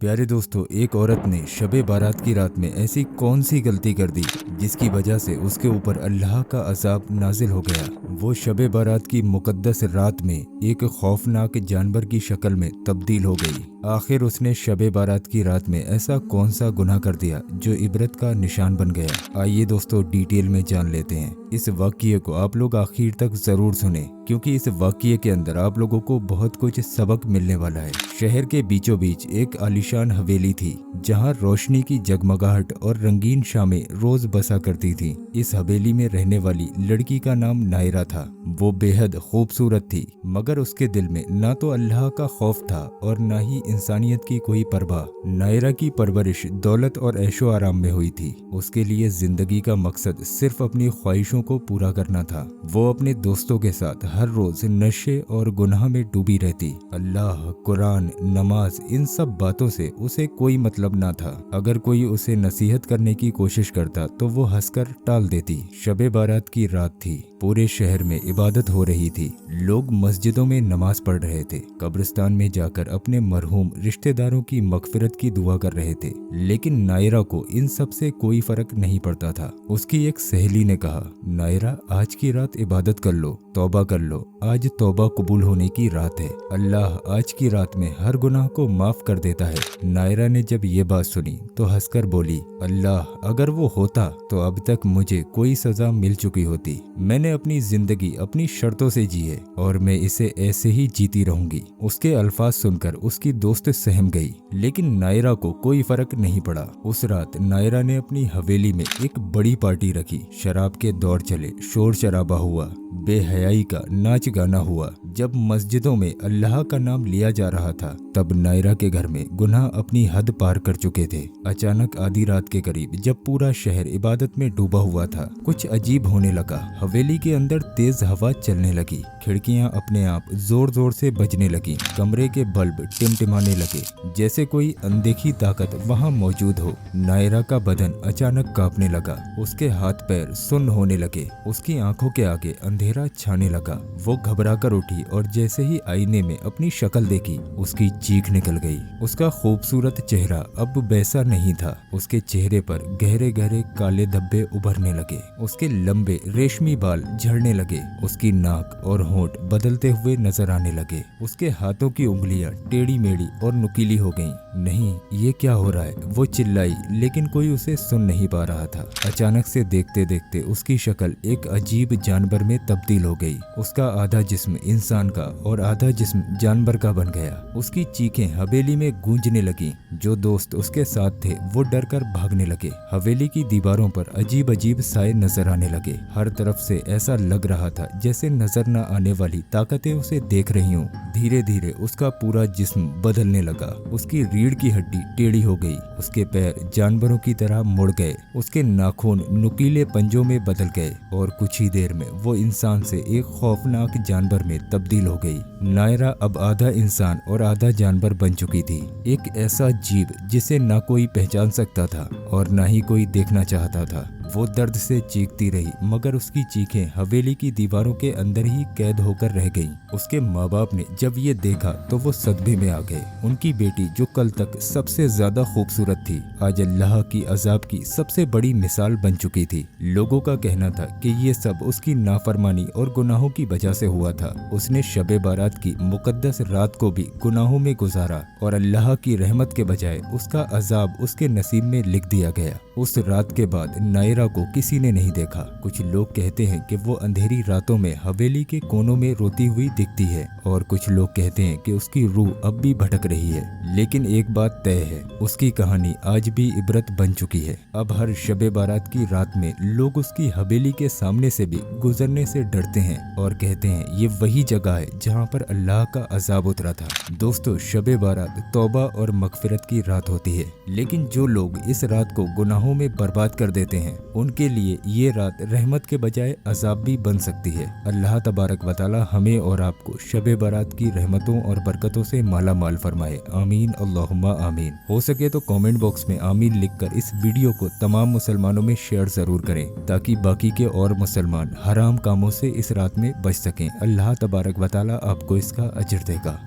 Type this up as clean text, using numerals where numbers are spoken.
प्यारे दोस्तों, एक औरत ने शबे बारात की रात में ऐसी कौन सी गलती कर दी जिसकी वजह से उसके ऊपर अल्लाह का अजाब नाजिल हो गया। वो शबे बारात की मुकद्दस रात में एक खौफनाक जानवर की शक्ल में तब्दील हो गई। आखिर उसने शबे बारात की रात में ऐसा कौन सा गुनाह कर दिया जो इबरत का निशान बन गया। आइए दोस्तों, डिटेल में जान लेते हैं। इस वाक़ये को आप लोग आखिर तक जरूर सुने, क्योंकि इस वाक़ये के अंदर आप लोगों को बहुत कुछ सबक मिलने वाला है। शहर के बीचों बीच एक आलीशान हवेली थी, जहां रोशनी की जगमगाहट और रंगीन शामें रोज बसा करती थीं। इस हवेली में रहने वाली लड़की का नाम नायरा था। वो बेहद खूबसूरत थी, मगर उसके दिल में ना तो अल्लाह का खौफ था और ना ही इंसानियत की कोई परवाह। नायरा की परवरिश दौलत और ऐशो आराम में हुई थी। उसके लिए जिंदगी का मकसद सिर्फ अपनी ख्वाहिशों को पूरा करना था। वो अपने दोस्तों के साथ हर रोज नशे और गुनाह में डूबी रहती। अल्लाह, कुरान, नमाज, इन सब बातों से उसे कोई मतलब ना था। अगर कोई उसे नसीहत करने की कोशिश करता तो वो हंसकर टाल देती। शबे बारात की रात थी। पूरे शहर में इबादत हो रही थी। लोग मस्जिदों में नमाज पढ़ रहे थे, कब्रिस्तान में जाकर अपने मरहूम रिश्तेदारों की मगफिरत की दुआ कर रहे थे। लेकिन नायरा को इन सब से कोई फर्क नहीं पड़ता था। उसकी एक सहेली ने कहा, नायरा, आज की रात इबादत कर लो, तौबा कर लो। आज तौबा कबूल होने की रात है। अल्लाह आज की रात में हर गुनाह को माफ कर देता है। नायरा ने जब ये बात सुनी तो हंसकर बोली, अल्लाह, अगर वो होता तो अब तक मुझे कोई सजा मिल चुकी होती। मैंने अपनी जिंदगी अपनी शर्तों से जी है और मैं इसे ऐसे ही जीती रहूंगी। उसके अल्फाज सुनकर उसकी दोस्त सहम गई, लेकिन नायरा को कोई फर्क नहीं पड़ा। उस रात नायरा ने अपनी हवेली में एक बड़ी पार्टी रखी। शराब के दौर चले, शोर शराबा हुआ, बेहयाई का नाच गाना हुआ। जब मस्जिदों में अल्लाह का नाम लिया जा रहा था, तब नायरा के घर में गुनाह अपनी हद पार कर चुके थे। अचानक आधी रात के करीब, जब पूरा शहर इबादत में डूबा हुआ था, कुछ अजीब होने लगा। हवेली के अंदर तेज हवा चलने लगी, खिड़कियां अपने आप जोर जोर से बजने लगी, कमरे के बल्ब टिमटिमाने लगे, जैसे कोई अनदेखी ताकत वहां मौजूद हो। नायरा का बदन अचानक कांपने लगा, उसके हाथ पैर सुन्न होने लगे, उसकी आंखों के आगे अंधेरा छाने लगा। वो घबरा कर उठी और जैसे ही आईने में अपनी शक्ल देखी, उसकी चीख निकल गई। उसका खूबसूरत चेहरा अब वैसा नहीं था। उसके चेहरे पर गहरे गहरे काले धब्बे उभरने लगे, उसके लंबे रेशमी बाल झड़ने लगे, उसकी नाक और होंठ बदलते हुए नजर आने लगे। उसके हाथों की उंगलियां टेढ़ी मेढ़ी और नुकीली हो गईं। नहीं, ये क्या हो रहा है? वो चिल्लाई, लेकिन कोई उसे सुन नहीं पा रहा था। अचानक से देखते देखते उसकी शक्ल एक अजीब जानवर में तब्दील हो गई। उसका आधा जिस्म इंसान का और आधा जिस्म जानवर का बन गया। उसकी चीखें हवेली में गूंजने लगी। जो दोस्त उसके साथ थे वो डर कर भागने लगे। हवेली की दीवारों पर अजीब अजीब साए नजर आने लगे। हर तरफ से ऐसा लग रहा था जैसे नजर न आने वाली ताकतें उसे देख रही हों। धीरे धीरे उसका पूरा जिस्म बदलने लगा। उसकी रीढ़ की हड्डी टेढ़ी हो गई, उसके पैर जानवरों की तरह मुड़ गए, उसके नाखून नुकीले पंजों में बदल गए और कुछ ही देर में वो इंसान से एक खौफनाक जानवर में तब्दील हो गई। नायरा अब आधा इंसान और आधा जानवर बन चुकी थी। एक ऐसा जीव जिसे ना कोई पहचान सकता था और ना ही कोई देखना चाहता था। वो दर्द से चीखती रही, मगर उसकी चीखें हवेली की दीवारों के अंदर ही कैद होकर रह गईं। उसके माँ बाप ने जब ये देखा तो वो सदमे में आ गए। उनकी बेटी, जो कल तक सबसे ज्यादा खूबसूरत थी, आज अल्लाह की अजाब की सबसे बड़ी मिसाल बन चुकी थी। लोगों का कहना था कि ये सब उसकी नाफरमानी और गुनाहों की वजह से हुआ था। उसने शबे बारात की मुकद्दस रात को भी गुनाहों में गुजारा और अल्लाह की रहमत के बजाय उसका अजाब उसके नसीब में लिख दिया गया। उस रात के बाद नायरा को किसी ने नहीं देखा। कुछ लोग कहते हैं कि वो अंधेरी रातों में हवेली के कोनों में रोती हुई दिखती है और कुछ लोग कहते हैं कि उसकी रूह अब भी भटक रही है। लेकिन एक बात तय है, उसकी कहानी आज भी इबरत बन चुकी है। अब हर शबे बारात की रात में लोग उसकी हवेली के सामने से भी गुजरने से डरते हैं और कहते हैं ये वही जगह है जहाँ पर अल्लाह का अजाब उतरा था। दोस्तों, शबे बारात तौबा और मगफिरत की रात होती है, लेकिन जो लोग इस रात को गुनाहों में बर्बाद कर देते हैं, उनके लिए ये रात रहमत के बजाय अजाब भी बन सकती है। अल्लाह तबारक व तआला हमें और आपको शबे बारात की रहमतों और बरकतों से माला माल फरमाए। आमीन, अल्लाहुम्मा आमीन। हो सके तो कमेंट बॉक्स में आमीन लिखकर इस वीडियो को तमाम मुसलमानों में शेयर जरूर करें, ताकि बाकी के और मुसलमान हराम कामों से इस रात में बच सकें। अल्लाह तबारक व तआला आपको इसका अजर देगा।